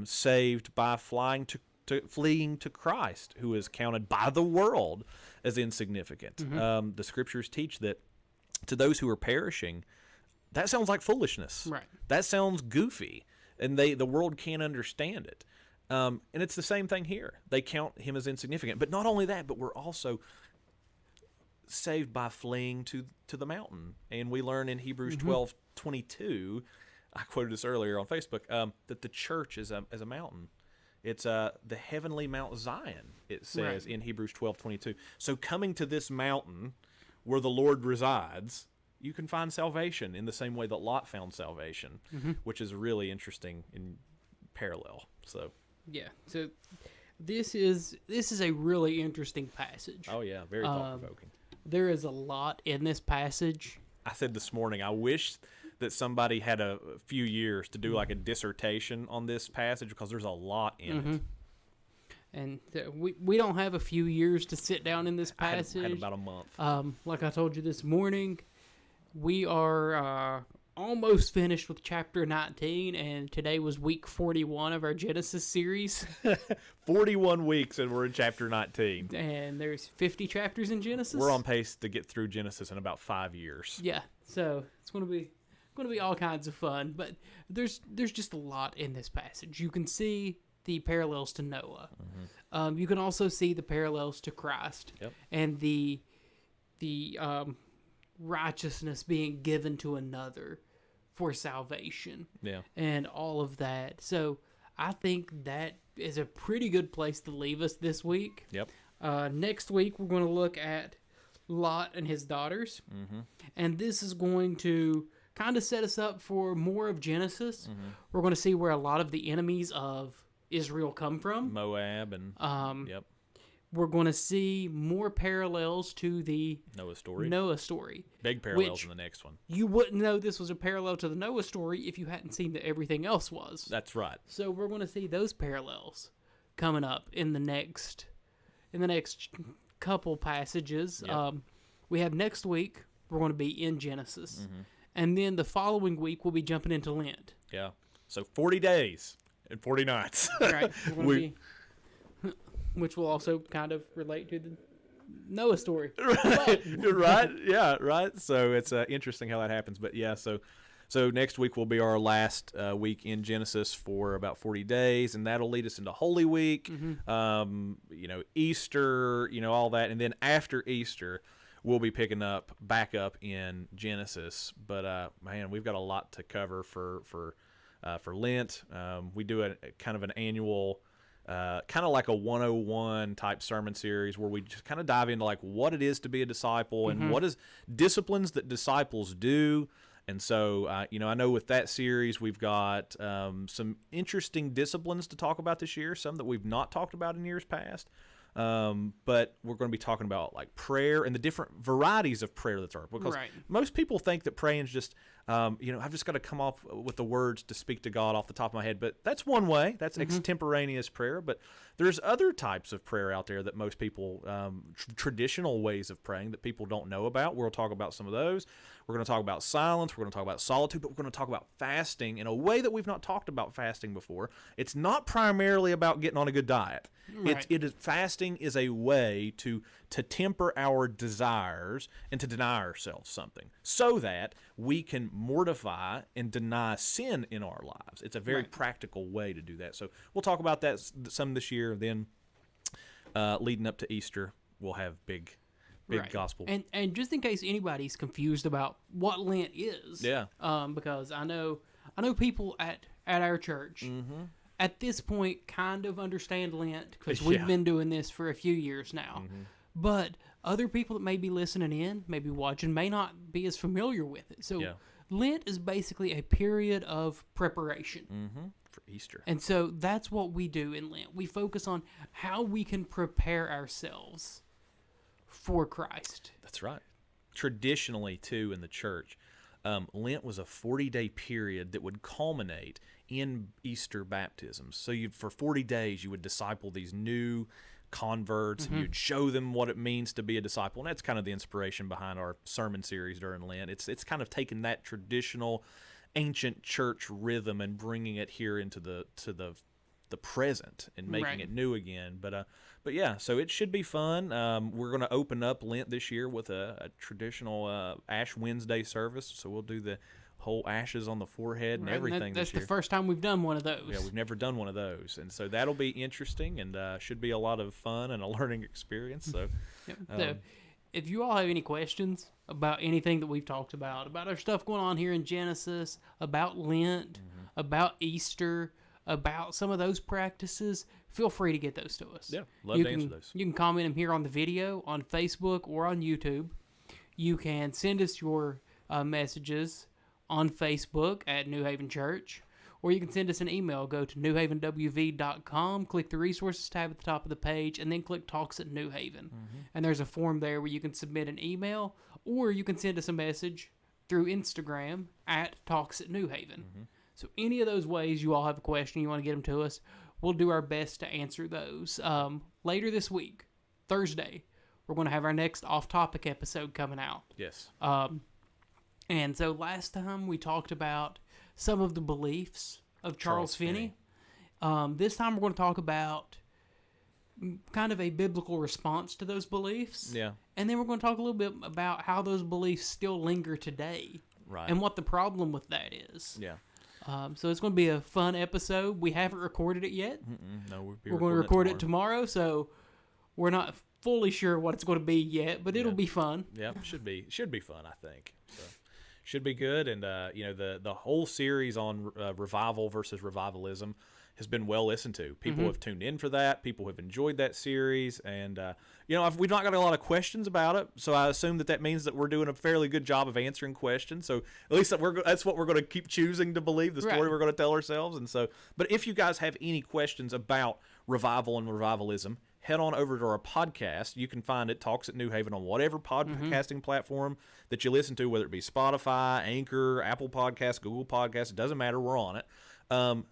saved by fleeing to Christ, who is counted by the world as insignificant. The scriptures teach that to those who are perishing, that sounds like foolishness. Right. That sounds goofy, and the world can't understand it. And it's the same thing here. They count him as insignificant. But not only that, but we're also saved by fleeing to the mountain. And we learn in Hebrews 12:22, I quoted this earlier on Facebook, that the church is a mountain. It's the heavenly Mount Zion, it says in Hebrews 12:22. So coming to this mountain where the Lord resides, you can find salvation in the same way that Lot found salvation, which is really interesting in parallel. So yeah, so this is a really interesting passage. oh yeah, very thought-provoking. There is a lot in this passage. I said this morning, I wish that somebody had a few years to do like a dissertation on this passage, because there's a lot in it. And we don't have a few years to sit down in this passage. I had about a month. Like I told you this morning, we are almost finished with chapter 19, and today was week 41 of our Genesis series. 41 weeks and we're in chapter 19. And there's 50 chapters in Genesis. We're on pace to get through Genesis in about 5 years. Yeah, so it's going to be all kinds of fun, but there's just a lot in this passage. You can see the parallels to Noah. You can also see the parallels to Christ, and the righteousness being given to another for salvation, and all of that. So I think that is a pretty good place to leave us this week. Next week we're going to look at Lot and his daughters, and this is going to kind of set us up for more of Genesis. We're going to see where a lot of the enemies of Israel come from. Moab and we're going to see more parallels to the Noah story. Big parallels in the next one. You wouldn't know this was a parallel to the Noah story if you hadn't seen that everything else was. That's right. So we're going to see those parallels coming up in the next couple passages. We have next week, we're going to be in Genesis. And then the following week, we'll be jumping into Lent. Yeah. So 40 days and 40 nights. Right. We're gonna be, which will also kind of relate to the Noah story. Right. Right. Yeah. Right. So it's interesting how that happens. But yeah, so next week will be our last week in Genesis for about 40 days, and that'll lead us into Holy Week, Easter, all that. And then after Easter, we'll be picking back up in Genesis. But man, we've got a lot to cover for Lent. We do a kind of an annual, kind of like a 101 type sermon series where we just kind of dive into like what it is to be a disciple and what is disciplines that disciples do. And so, I know with that series, we've got some interesting disciplines to talk about this year, some that we've not talked about in years past. But we're going to be talking about like prayer and the different varieties of prayer that's are. Because most people think that praying is just, I've just got to come off with the words to speak to God off the top of my head. But that's one way. That's extemporaneous prayer. But there's other types of prayer out there that most people, traditional ways of praying that people don't know about. We'll talk about some of those. We're going to talk about silence. We're going to talk about solitude. But we're going to talk about fasting in a way that we've not talked about fasting before. It's not primarily about getting on a good diet. Fasting is a way to temper our desires and to deny ourselves something so that we can mortify and deny sin in our lives. It's a very practical way to do that. So we'll talk about that some this year. Then leading up to Easter, we'll have big gospel. And just in case anybody's confused about what Lent is, because I know people at our church at this point kind of understand Lent because we've been doing this for a few years now. But other people that may be listening in, maybe watching, may not be as familiar with it. So Lent is basically a period of preparation for Easter. And so that's what we do in Lent. We focus on how we can prepare ourselves for Christ. That's right. Traditionally, too, in the church, Lent was a 40-day period that would culminate in Easter baptisms. So for 40 days, you would disciple these new converts, and you'd show them what it means to be a disciple. And that's kind of the inspiration behind our sermon series during Lent. It's kind of taking that traditional ancient church rhythm and bringing it here into the present and making it new again. But yeah, so it should be fun. We're going to open up Lent this year with a traditional Ash Wednesday service. So we'll do the whole ashes on the forehead and everything that's this year. the first time we've done one of those. Yeah, we've never done one of those. And so that'll be interesting and should be a lot of fun and a learning experience. So, so if you all have any questions about anything that we've talked about our stuff going on here in Genesis, about Lent, about Easter, about some of those practices, feel free to get those to us. Yeah, love to answer those. You can comment them here on the video, on Facebook, or on YouTube. You can send us your messages on Facebook at New Haven Church, or you can send us an email. Go to newhavenwv.com, click the resources tab at the top of the page, and then click Talks at New Haven. And there's a form there where you can submit an email, or you can send us a message through Instagram at Talks at New Haven. So any of those ways you all have a question, you want to get them to us, we'll do our best to answer those. Later this week, Thursday, we're going to have our next off-topic episode coming out. Yes. And so last time we talked about some of the beliefs of Charles Finney. This time we're going to talk about kind of a biblical response to those beliefs. Yeah. And then we're going to talk a little bit about how those beliefs still linger today. Right. And what the problem with that is. Yeah. So it's going to be a fun episode. We haven't recorded it yet. No, we're going to record it tomorrow, so we're not fully sure what it's going to be yet, but it'll be fun. Yeah, should be fun, I think. So, should be good, and the whole series on revival versus revivalism has been well listened to. People have tuned in for that. People have enjoyed that series, and we've not got a lot of questions about it, so I assume that means that we're doing a fairly good job of answering questions. So at least that's what we're going to keep choosing to believe, the story we're going to tell ourselves. And so, but if you guys have any questions about revival and revivalism, head on over to our podcast. You can find it, Talks at New Haven, on whatever podcasting platform that you listen to, whether it be Spotify, Anchor, Apple Podcasts, Google Podcasts. It doesn't matter. We're on it.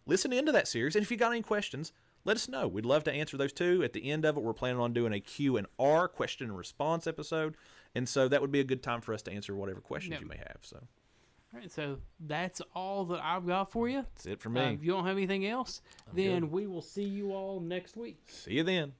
Listen into that series, and if you got any questions, let us know. We'd love to answer those too. At the end of it, we're planning on doing a Q&R, question and response episode, And so that would be a good time for us to answer whatever questions Yep. you may have. So All right, so that's all that I've got for you. that's it for me. If you don't have anything else, then we will see you all next week. See you then.